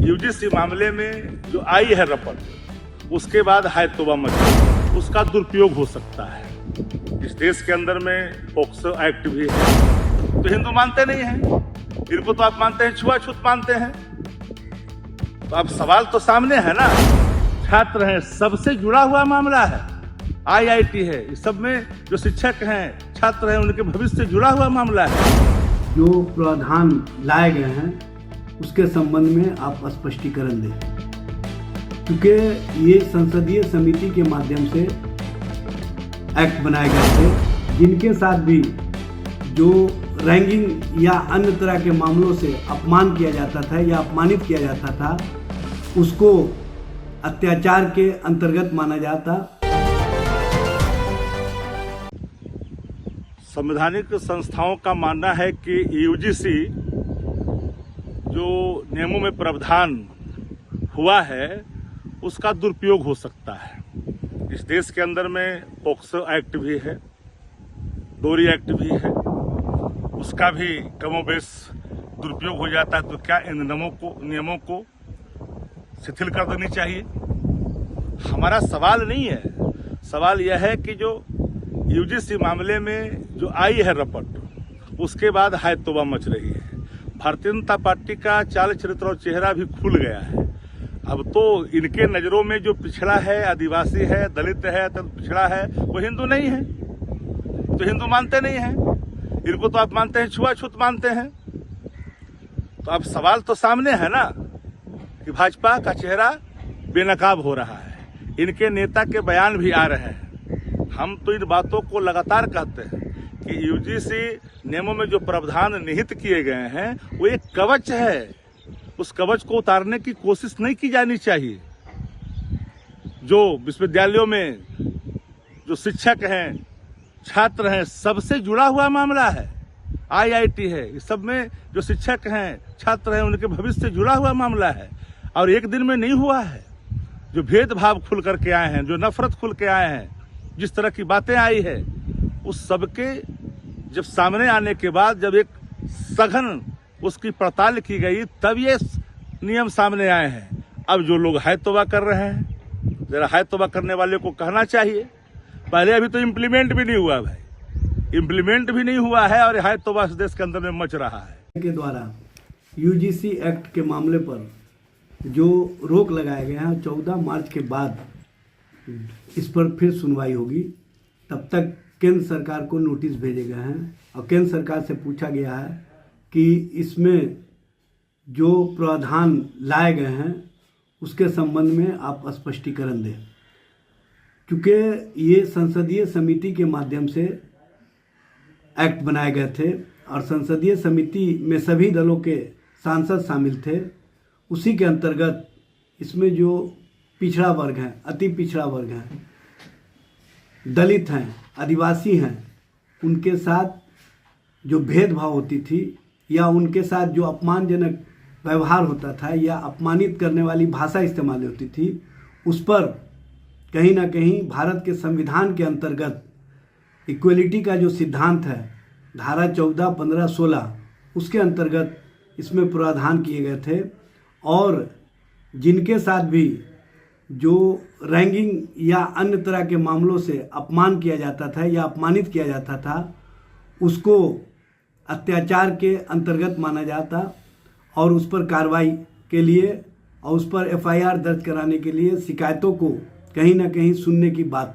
UGC मामले में जो आई है रपट, उसके बाद हाय तौबा मची, उसका दुरुपयोग हो सकता है। इस देश के अंदर में पोक्सो एक्ट भी है, तो हिंदू मानते नहीं हैं, इनको तो आप मानते हैं छुआछूत मानते हैं। तो अब सवाल तो सामने है ना, छात्र हैं, सबसे जुड़ा हुआ मामला है, आईआईटी है, इस सब में जो शिक्षक हैं, छात्र हैं, उनके भविष्य से जुड़ा हुआ मामला है। जो प्रावधान लाए गए हैं उसके संबंध में आप स्पष्टीकरण दें, क्योंकि ये संसदीय समिति के माध्यम से एक्ट बनाए गए थे, जिनके साथ भी जो रैंकिंग या अन्य तरह के मामलों से अपमान किया जाता था या अपमानित किया जाता था, उसको अत्याचार के अंतर्गत माना जाता। संवैधानिक संस्थाओं का मानना है कि यूजीसी जो नियमों में प्रावधान हुआ है उसका दुरुपयोग हो सकता है। इस देश के अंदर में पोक्सो एक्ट भी है, डोरी एक्ट भी है, उसका भी कमोबेश दुरुपयोग हो जाता है। तो क्या इन नियमों को शिथिल कर देनी चाहिए? हमारा सवाल नहीं है, सवाल यह है कि जो यूजीसी मामले में जो आई है रपट, उसके बाद हाय तौबा मच रही है। भारतीय जनता पार्टी का चाल चरित्र और चेहरा भी खुल गया है। अब तो इनके नजरों में जो पिछड़ा है, आदिवासी है, दलित है, तो पिछड़ा है, वो हिंदू नहीं है, तो हिंदू मानते नहीं हैं, इनको तो आप मानते हैं छुआछूत मानते हैं। तो अब सवाल तो सामने है ना कि भाजपा का चेहरा बेनकाब हो रहा है, इनके नेता के बयान भी आ रहे हैं। हम तो इन बातों को लगातार कहते हैं कि यूजीसी नियमों में जो प्रावधान निहित किए गए हैं वो एक कवच है, उस कवच को उतारने की कोशिश नहीं की जानी चाहिए। जो विश्वविद्यालयों में जो शिक्षक हैं, छात्र हैं, सबसे जुड़ा हुआ मामला है, आईआईटी है, इस सब में जो शिक्षक हैं, छात्र हैं, उनके भविष्य से जुड़ा हुआ मामला है। और एक दिन में नहीं हुआ है। जो भेदभाव खुल करके आए हैं, जो नफरत खुल के आए हैं, जिस तरह की बातें आई है, उस सबके जब सामने आने के बाद जब एक सघन उसकी पड़ताल की गई, तब ये नियम सामने आए हैं। अब जो लोग हाय तौबा कर रहे हैं, जरा हाय तौबा करने वाले को कहना चाहिए, पहले अभी तो इम्प्लीमेंट भी नहीं हुआ भाई, इम्प्लीमेंट भी नहीं हुआ है और हाय तौबा इस देश के अंदर में मच रहा है। के द्वारा यूजीसी एक्ट के मामले पर जो रोक लगाए गए हैं, 14 मार्च के बाद इस पर फिर सुनवाई होगी। तब तक केंद्र सरकार को नोटिस भेजे गए हैं और केंद्र सरकार से पूछा गया है कि इसमें जो प्रावधान लाए गए हैं उसके संबंध में आप स्पष्टीकरण दें, क्योंकि ये संसदीय समिति के माध्यम से एक्ट बनाए गए थे और संसदीय समिति में सभी दलों के सांसद शामिल थे। उसी के अंतर्गत इसमें जो पिछड़ा वर्ग है, अति पिछड़ा वर्ग है, दलित हैं, आदिवासी हैं, उनके साथ जो भेदभाव होती थी या उनके साथ जो अपमानजनक व्यवहार होता था या अपमानित करने वाली भाषा इस्तेमाल होती थी, उस पर कहीं ना कहीं भारत के संविधान के अंतर्गत इक्वलिटी का जो सिद्धांत है, धारा 14, 15, 16, उसके अंतर्गत इसमें प्रावधान किए गए थे। और जिनके साथ भी जो रैंकिंग या अन्य तरह के मामलों से अपमान किया जाता था या अपमानित किया जाता था, उसको अत्याचार के अंतर्गत माना जाता और उस पर कार्रवाई के लिए और उस पर एफआईआर दर्ज कराने के लिए शिकायतों को कहीं ना कहीं सुनने की बात